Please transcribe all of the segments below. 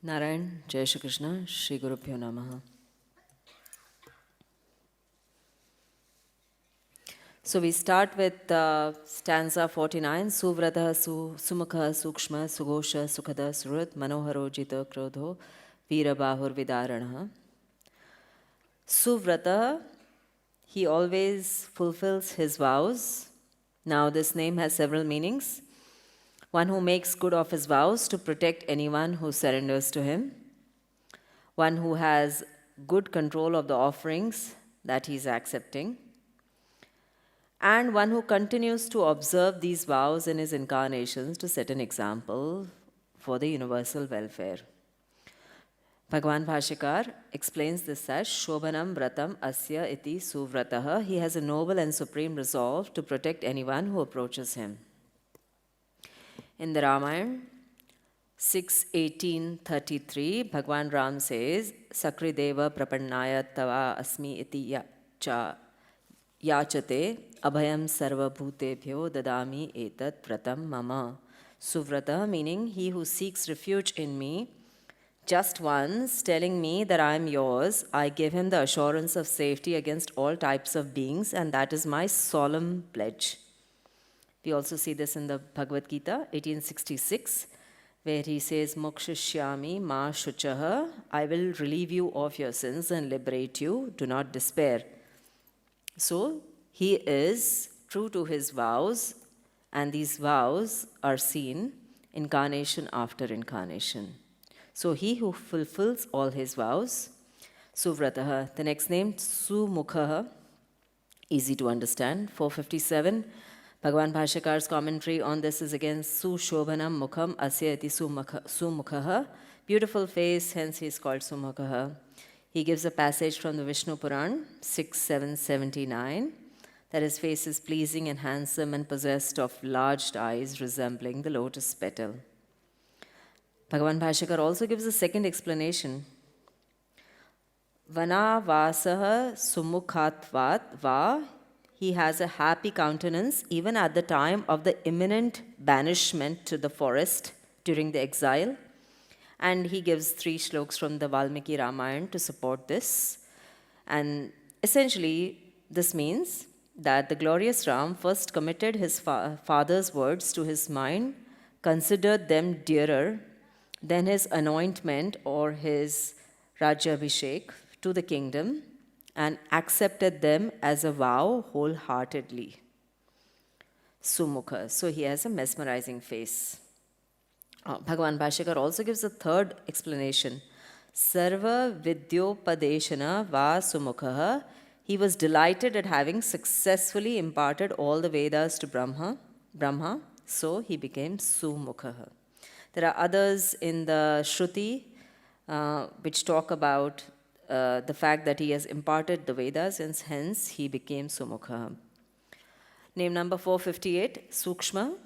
Narayan, Jai Shri Krishna, Shri Guru Pyo Namaha. So we start with stanza 49. Suvrata, sumukha, sūkṣma, sughoṣa, sukhada, sūṛt, manoharo, jitakrodha, vīrabāhu, vidāraṇaḥ. Suvrata, he always fulfills his vows. Now this name has several meanings. One who makes good of his vows to protect anyone who surrenders to him. One who has good control of the offerings that he is accepting. And one who continues to observe these vows in his incarnations to set an example for the universal welfare. Bhagavan Bhashyakar explains this as Shobhanam Vratam Asya Iti Suvrataha. He has a noble and supreme resolve to protect anyone who approaches him. In the Ramayana 6:18:33, Bhagwan Ram says, Sakrideva prapannaya tava asmi iti yachate abhayam sarva bhutebhyo dadami etat vratam mama. Suvrata, meaning he who seeks refuge in me, just once telling me that I am yours, I give him the assurance of safety against all types of beings, and that is my solemn pledge. We also see this in the Bhagavad Gita, 1866, where he says, Mokshishyami ma shuchaha, I will relieve you of your sins and liberate you, do not despair. So, he is true to his vows, and these vows are seen incarnation after incarnation. So, he who fulfills all his vows, Suvrataha. The next name, Sumukha, easy to understand, 457. Bhagavan Bhashyakar's commentary on this is again Sushobhanam Mukham Asyati Sumukhaha. Beautiful face, hence he is called Sumukhaha. He gives a passage from the Vishnu Puran 6:779 that his face is pleasing and handsome and possessed of large eyes resembling the lotus petal. Bhagavan Bhashyakar also gives a second explanation. Vanavasaha sumukhatvat va. He has a happy countenance even at the time of the imminent banishment to the forest during the exile. And he gives 3 shlokas from the Valmiki Ramayana to support this. And essentially, this means that the glorious Ram first committed his father's words to his mind, considered them dearer than his anointment or his Rajyabhishek to the kingdom, and accepted them as a vow wholeheartedly. Sumukha. So he has a mesmerizing face. Bhagavan Bhashyakar also gives a third explanation. Sarva vidyopadeshana va sumukha. He was delighted at having successfully imparted all the Vedas to Brahma, so he became Sumukha. There are others in the Shruti which talk about the fact that he has imparted the Vedas, and hence he became Sumukha. Name number 458, sūkṣma,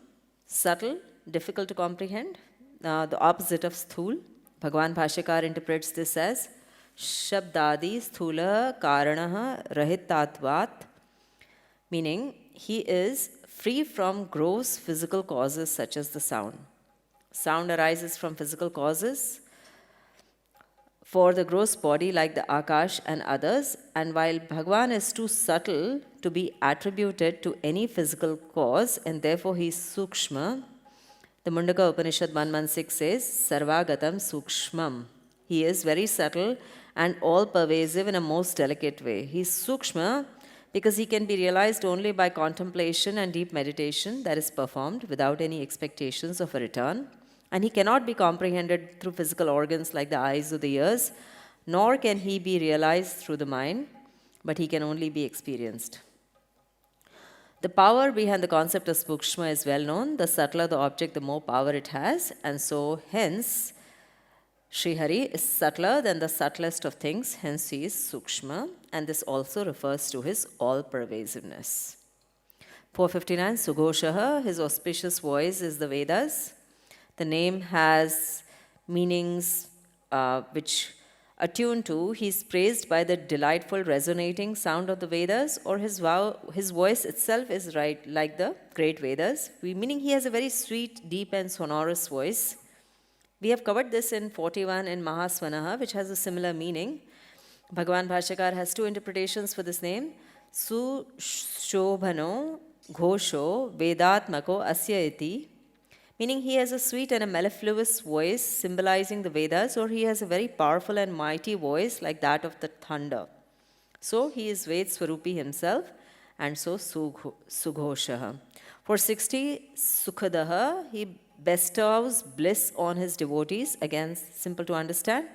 subtle, difficult to comprehend, the opposite of sthūl. Bhagavan Bhashyakar interprets this as Shabdadi sthula karanaha rahitatvat, meaning he is free from gross physical causes such as the sound. Sound arises from physical causes for the gross body like the Akash and others, and while Bhagavan is too subtle to be attributed to any physical cause, and therefore he is sūkṣma, the Mundaka Upanishad 116 says, Sarvagatam sūkṣmam. He is very subtle and all-pervasive in a most delicate way. He is sūkṣma because he can be realized only by contemplation and deep meditation that is performed without any expectations of a return. And he cannot be comprehended through physical organs like the eyes or the ears, nor can he be realized through the mind, but he can only be experienced. The power behind the concept of sūkṣma is well known. The subtler the object, the more power it has. And so, hence, Sri Hari is subtler than the subtlest of things. Hence, he is sūkṣma. And this also refers to his all-pervasiveness. 459, sughoṣa. His auspicious voice is the Vedas. The name has meanings which attuned to, he is praised by the delightful resonating sound of the Vedas, or his voice itself is like the great Vedas, meaning he has a very sweet, deep and sonorous voice. We have covered this in 41 in Mahasvanaha, which has a similar meaning. Bhagavan Bhashyakar has two interpretations for this name. Sushobhano ghosho vedatmako asya iti, meaning he has a sweet and a mellifluous voice symbolizing the Vedas, or he has a very powerful and mighty voice like that of the thunder. So he is Ved Swarupi himself, and so sughoṣa. For 60, sukhada, he bestows bliss on his devotees. Again, simple to understand.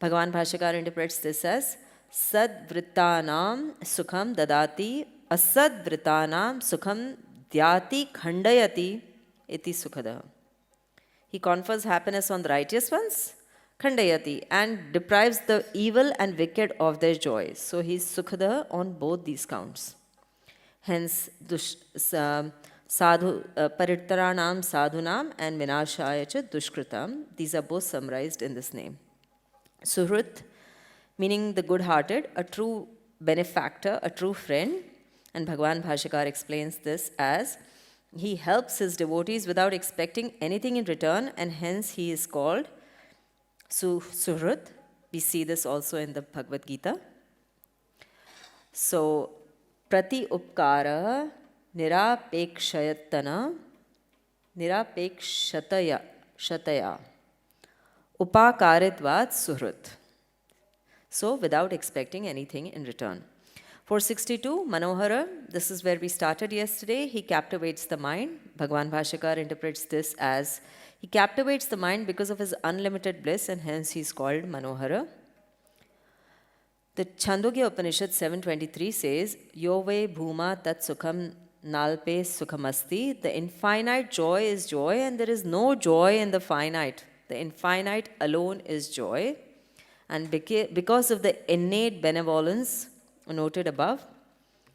Bhagavan Bhashyakar interprets this as sadvritanam sukham dadati asadvritanam sukham dhyati khandayati iti sukhada. He confers happiness on the righteous ones, khandayati, and deprives the evil and wicked of their joy. So he is sukhada on both these counts. Hence, paritranam sadhunam and vinashaya cha dushkritam. These are both summarized in this name. Suhṛt, meaning the good-hearted, a true benefactor, a true friend. And Bhagavan Bhashyakar explains this as he helps his devotees without expecting anything in return, and hence he is called suhṛt. We see this also in the Bhagavad Geeta. So, prati upkara nirapekshayatana nirapekshataya upakaritvat suhṛt. So, without expecting anything in return. 462, manoharo, this is where we started yesterday. He captivates the mind. Bhagavan Bhashyakar interprets this as he captivates the mind because of his unlimited bliss, and hence he is called manoharo. The Chandogya Upanishad 7.23 says, Yove bhuma tat sukham nalpe sukhamasti. The infinite joy is joy, and there is no joy in the finite. The infinite alone is joy. And because of the innate benevolence noted above,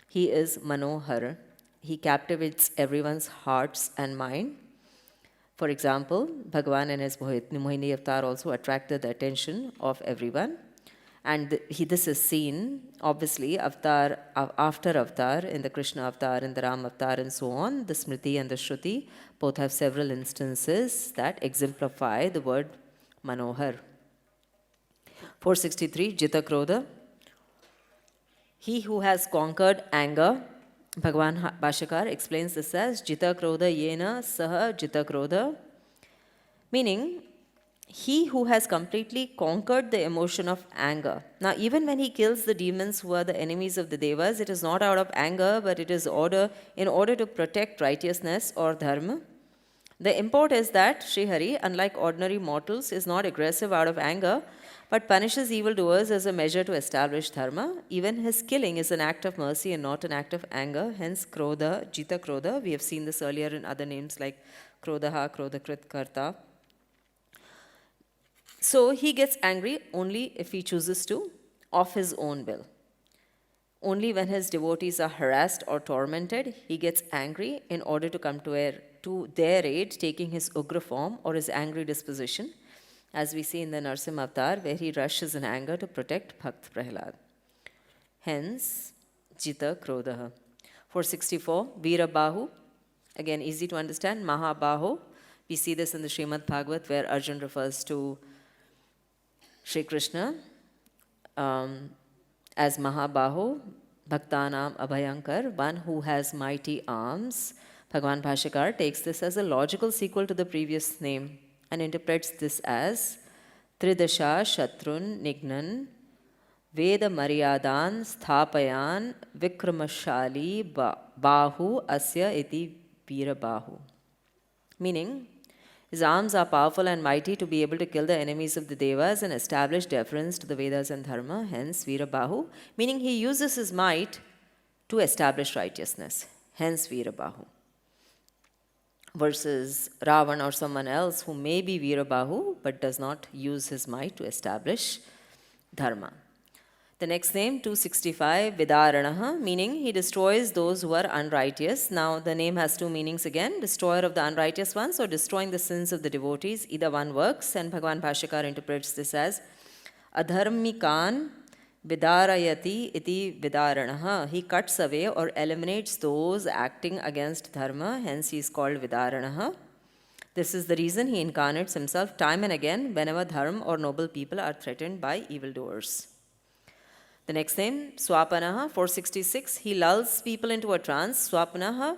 he is manoharo. He captivates everyone's hearts and mind. For example, Bhagavan in his Mohini avatar also attracted the attention of everyone. And this is seen, obviously, avatar after avatar, in the Krishna avatar, in the Ram avatar, and so on. The Smriti and the Shruti both have several instances that exemplify the word manoharo. 463, jitakrodha. He who has conquered anger, Bhagavan Bhashyakar explains this as jitakrodha yena saha jitakrodha, meaning he who has completely conquered the emotion of anger. Now, even when he kills the demons who are the enemies of the devas, it is not out of anger, but it is in order to protect righteousness or dharma. The import is that Sri Hari, unlike ordinary mortals, is not aggressive out of anger, but punishes evildoers as a measure to establish dharma. Even his killing is an act of mercy and not an act of anger. Hence, krodha, jitakrodha. We have seen this earlier in other names like krodhaha, krodhakrit, karta. So he gets angry only if he chooses to, of his own will. Only when his devotees are harassed or tormented, he gets angry in order to come to their aid, taking his ugra form or his angry disposition, as we see in the Narsimha avatar, where he rushes in anger to protect Bhakt Prahlad. Hence, jitakrodha. 464, vīrabāhu. Again, easy to understand, Mahabāhu. We see this in the Srimad Bhagavat, where Arjun refers to Shri Krishna as Mahabāhu, Bhaktanam Abhayankar, one who has mighty arms. Bhagavan Bhashyakar takes this as a logical sequel to the previous name and interprets this as Tridasha Shatrun Nignan Veda Maryadan Sthapayan Vikramashali Bahu Asya Iti Vīrabāhu. Meaning, his arms are powerful and mighty to be able to kill the enemies of the devas and establish deference to the Vedas and Dharma, hence Vīrabāhu, meaning he uses his might to establish righteousness, hence Vīrabāhu. Versus Ravana or someone else who may be Vīrabāhu but does not use his might to establish Dharma. The next name, 265, vidāraṇaḥ, meaning he destroys those who are unrighteous. Now the name has two meanings again, destroyer of the unrighteous ones or destroying the sins of the devotees. Either one works, and Bhagavan Bhashyakar interprets this as adharmikan vidārayati iti vidāraṇaḥ. He cuts away or eliminates those acting against dharma, hence he is called vidāraṇaḥ. This is the reason he incarnates himself time and again whenever dharma or noble people are threatened by evildoers. The next name, svāpana, 466. He lulls people into a trance, svāpana.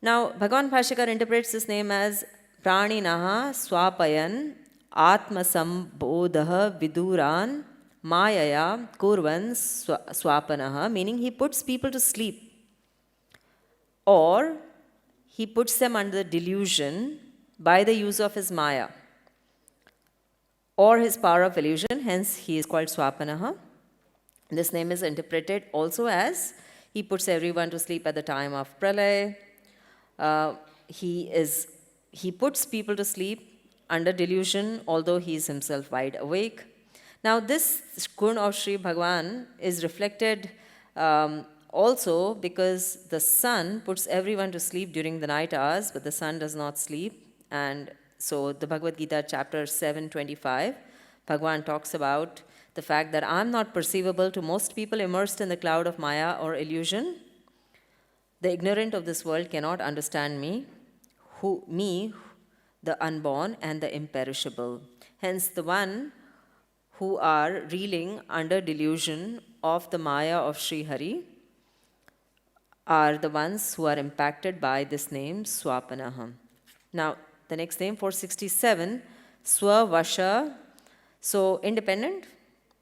Now, Bhagavan Bhashyakar interprets this name as praninaha swapayan atmasambodha viduran mayaya kurvan svāpana, meaning he puts people to sleep, or he puts them under delusion by the use of his maya or his power of illusion, hence he is called svāpana. This name is interpreted also as he puts everyone to sleep at the time of pralaya. He puts people to sleep under delusion, although he is himself wide awake. Now this gun of Sri Bhagavan is reflected also because the sun puts everyone to sleep during the night hours, but the sun does not sleep. And so the Bhagavad Gita chapter 7:25, Bhagavan talks about the fact that I'm not perceivable to most people immersed in the cloud of Maya or illusion. The ignorant of this world cannot understand me, the unborn and the imperishable. Hence, the one who are reeling under delusion of the Maya of Sri Hari are the ones who are impacted by this name, svāpana. Now, the next name, 467, svavaśa. So, independent.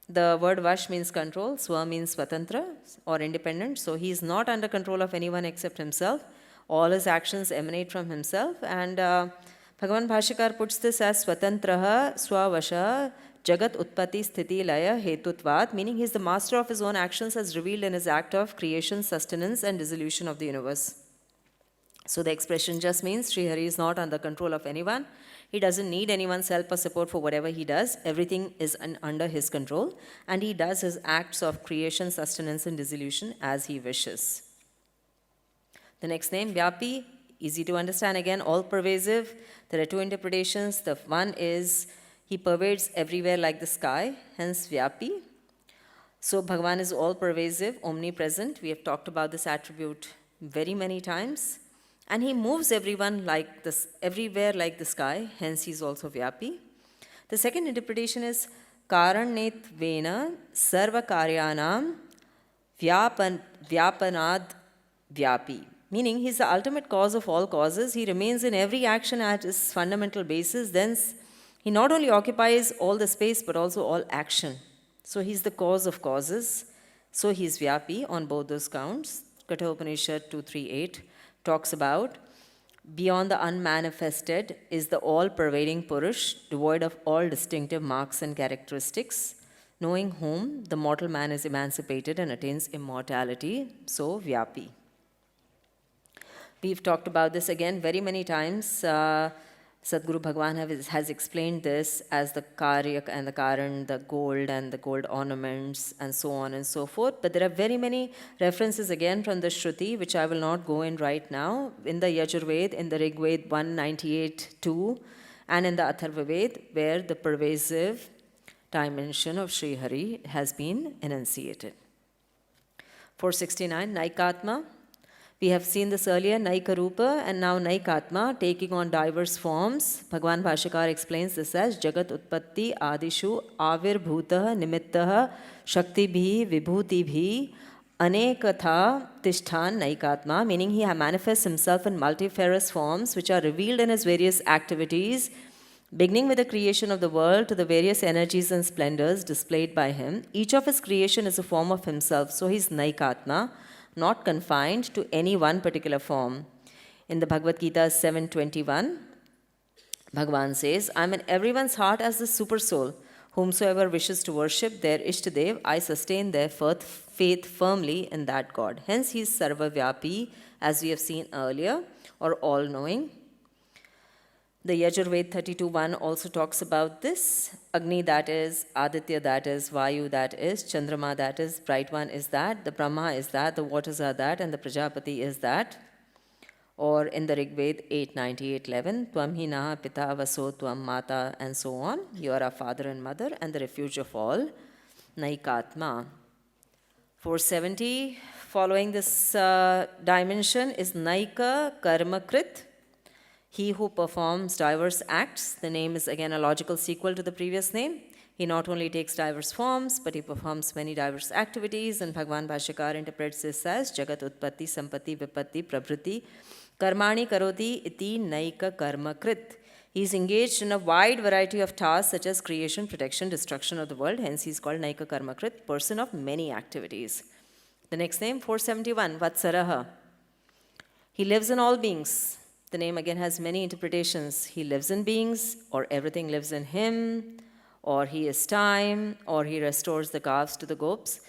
The word vash means control, swa means swatantra or independent. So he is not under control of anyone except himself. All his actions emanate from himself. And Bhagavan Bhashyakar puts this as swatantraha svavasha jagat utpati sthiti laya hetutvat, meaning he is the master of his own actions as revealed in his act of creation, sustenance and dissolution of the universe. So the expression just means Sri Hari is not under control of anyone. He doesn't need anyone's help or support for whatever he does. Everything is under his control, and he does his acts of creation, sustenance, and dissolution as he wishes. The next name, vyāpī, easy to understand again, all-pervasive. There are two interpretations. The one is he pervades everywhere like the sky, hence vyāpī. So Bhagavan is all-pervasive, omnipresent. We have talked about this attribute very many times. And he moves everyone like this, everywhere like the sky, hence he is also vyāpī. The second interpretation is karannetvena sarva karyanam vyāpanad vyāpī, meaning he is the ultimate cause of all causes. He remains in every action at his fundamental basis. Thence, he not only occupies all the space but also all action. So he is the cause of causes. So he is vyāpī on both those counts. Katha Upanishad 238 talks about beyond the unmanifested is the all-pervading Purush, devoid of all distinctive marks and characteristics, knowing whom the mortal man is emancipated and attains immortality, so vyāpī. We've talked about this again very many times. Sadguru Bhagavan has explained this as the karya and the karan, the gold and the gold ornaments and so on and so forth. But there are very many references again from the Shruti, which I will not go in right now, in the Yajurved, in the Rigved 198.2, and in the Atharvaved, where the pervasive dimension of Sri Hari has been enunciated. 469, naikātmā. We have seen this earlier, naikarupa and now naikātmā, taking on diverse forms. Bhagavan Bhashyakar explains this as jagat utpatti adishu avirbhutah nimittah shaktibhi vibhutibhi anekatha tishthan naikātmā, meaning he manifests himself in multifarious forms which are revealed in his various activities, beginning with the creation of the world to the various energies and splendors displayed by him. Each of his creation is a form of himself, so he is naikātmā, not confined to any one particular form. In the Bhagavad Gita 7:21, Bhagavan says, I am in everyone's heart as the super soul. Whomsoever wishes to worship their Ishtadev, I sustain their faith firmly in that God. Hence he is sarva vyāpī, as we have seen earlier, or all-knowing. The Yajurved 32.1 also talks about this. Agni, that is, Aditya, that is, Vayu, that is, Chandrama, that is, bright one is that, the Brahma is that, the waters are that, and the Prajapati is that. Or in the Rigved 8.98.11, Tvam hi naha pita vaso tvam mata, and so on. You are our father and mother, and the refuge of all. Naikātmā. 470, following this dimension, is naikakarmakṛt. He who performs diverse acts. The name is again a logical sequel to the previous name. He not only takes diverse forms, but he performs many diverse activities, and Bhagavan Bhashyakar interprets this as Jagat Utpatti, Sampatti, Vipatti, Prabhriti, Karmani Karoti iti naikakarmakṛt. He is engaged in a wide variety of tasks such as creation, protection, destruction of the world. Hence, he is called naikakarmakṛt, person of many activities. The next name, 471, vatsara. He lives in all beings. The name again has many interpretations. He lives in beings, or everything lives in him, or he is time, or he restores the calves to the gops.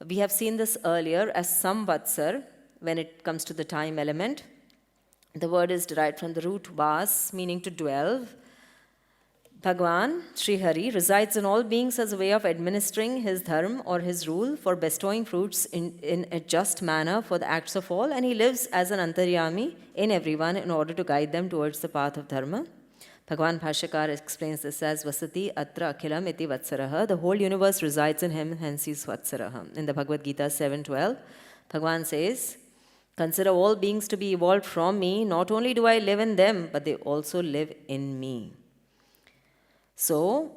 We have seen this earlier as samvatsar when it comes to the time element. The word is derived from the root vas, meaning to dwell. Bhagwan, Sri Hari, resides in all beings as a way of administering his dharma or his rule, for bestowing fruits in a just manner for the acts of all, and he lives as an antaryami in everyone in order to guide them towards the path of dharma. Bhagavan Bhashyakar explains this as Vasati Atra Akhilam iti Vatsaraha. The whole universe resides in him, hence he is Vatsaraha. In the Bhagavad Gita 7:12, Bhagavan says, consider all beings to be evolved from me. Not only do I live in them, but they also live in me. So,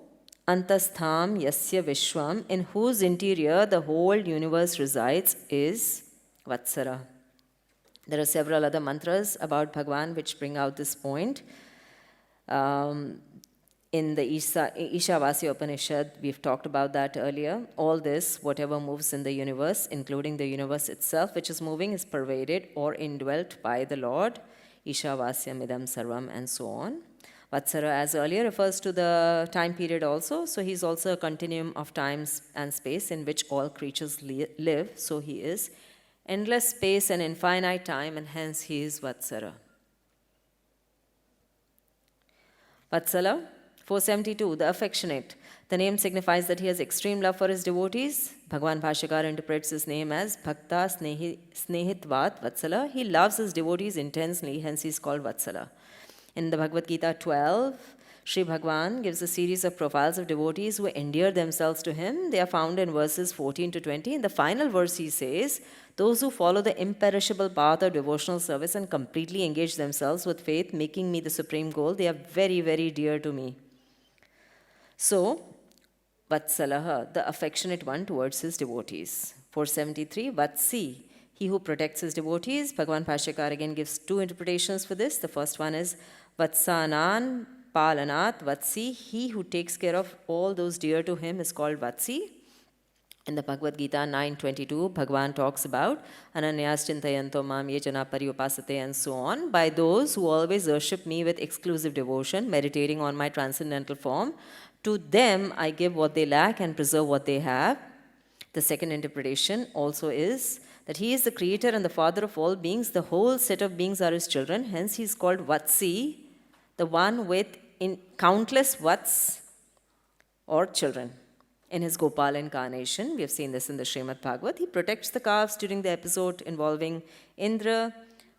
Antastham Yasya Vishwam, in whose interior the whole universe resides, is Vatsara. There are several other mantras about Bhagavan which bring out this point. In the Ishavasya Upanishad, we've talked about that earlier. All this, whatever moves in the universe, including the universe itself which is moving, is pervaded or indwelt by the Lord. Ishavasya Midam Sarvam, and so on. Vatsara, as earlier, refers to the time period also. So he's also a continuum of times and space in which all creatures live. So he is endless space and infinite time, and hence he is Vatsara. Vatsala, 472, the affectionate. The name signifies that he has extreme love for his devotees. Bhagavan Bhashyakar interprets his name as Bhakta Snehitvat Vatsala. He loves his devotees intensely, hence he is called Vatsala. In the Bhagavad Gita 12, Sri Bhagavan gives a series of profiles of devotees who endear themselves to him. They are found in verses 14 to 20. In the final verse, he says, those who follow the imperishable path of devotional service and completely engage themselves with faith, making me the supreme goal, they are very, very dear to me. So, Vatsalaha, the affectionate one towards his devotees. 473, Vatsī, he who protects his devotees. Bhagavan Bhashyakar again gives two interpretations for this. The first one is Vatsanan Palanat Vatsī, he who takes care of all those dear to him is called Vatsī. In the Bhagavad Gita 9:22, Bhagavan talks about Ananyas Chintayanto Mam Ye Jana Paryupasate, and so on. By those who always worship me with exclusive devotion, meditating on my transcendental form, to them I give what they lack and preserve what they have. The second interpretation also is that he is the creator and the father of all beings. The whole set of beings are his children. Hence he is called Vatsī, the one with countless Vats or children. In his Gopal incarnation, we have seen this in the Srimad Bhagavat, he protects the calves during the episode involving Indra,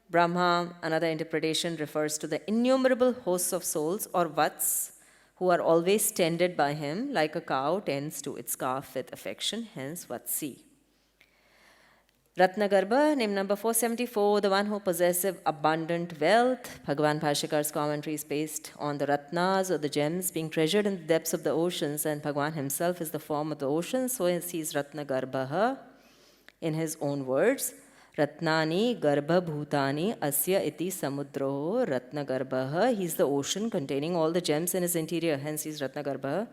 Brahma. Another interpretation refers to the innumerable hosts of souls or Vats who are always tended by him like a cow tends to its calf with affection, hence Vatsī. Ratnagarbha, name number 474, the one who possesses abundant wealth. Bhagavan Bhashyakar's commentary is based on the ratnas or the gems being treasured in the depths of the oceans, and Bhagavan himself is the form of the ocean, so he sees Ratnagarbha in his own words. Ratnani garbha bhutani asya iti samudro Ratnagarbha. He is the ocean containing all the gems in his interior, hence he is Ratnagarbha.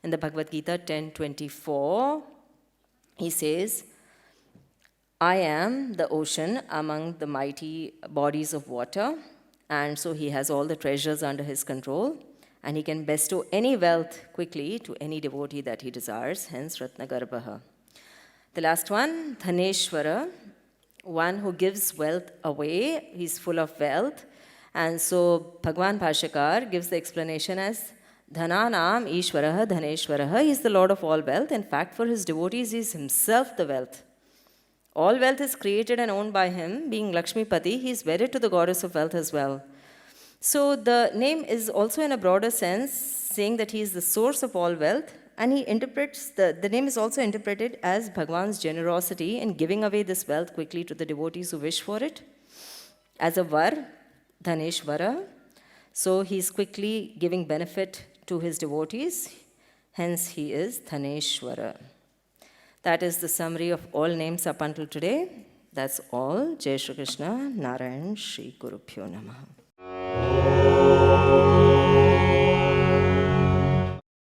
In the Bhagavad Gita 10:24, he says, I am the ocean among the mighty bodies of water, and so he has all the treasures under his control, and he can bestow any wealth quickly to any devotee that he desires, hence Ratnagarbha. The last one, dhaneśvara, one who gives wealth away. He's full of wealth, and so Bhagavan Bhashyakar gives the explanation as Dhananam Ishvaraha Dhaneśvaraha. He is the Lord of all wealth. In fact, for his devotees, he is himself the wealth. All wealth is created and owned by him. Being Lakshmipati, he is wedded to the goddess of wealth as well. So the name is also in a broader sense saying that he is the source of all wealth, and he interprets, the name is also interpreted as Bhagavan's generosity in giving away this wealth quickly to the devotees who wish for it. As a var, dhaneśvara, So he's quickly giving benefit to his devotees. Hence, he is dhaneśvara. That is the summary of all names up until today. That's all. Jai Shri Krishna. Narayan Shri Gurubhyo Namaha.